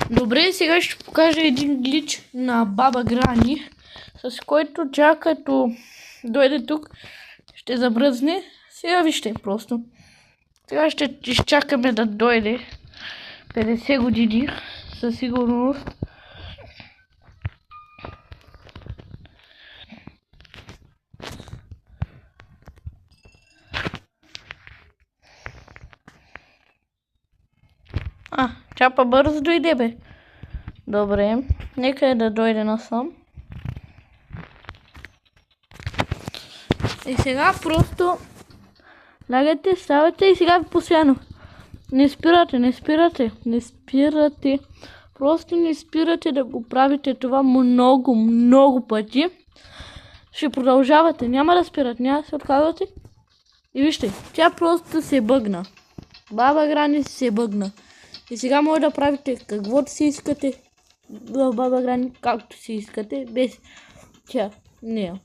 Добре, сега ще покажа един глич на баба Грани, с който тя като дойде тук ще замръзне. Сега вижте просто. Сега ще изчакаме да дойде 50 години със сигурност. Тя по-бързо дойде, бе. Добре, нека да дойде насам. И сега просто лягате, ставате и сега постоянно. Не спирате. Просто не спирате да го правите това много пъти. Ще продължавате, няма да спирате, няма да се отказвате. И вижте, тя просто се бъгна. Баба Грани се бъгна. И сега може да правите каквото си искате в баба Грани, както си искате, без тя нея.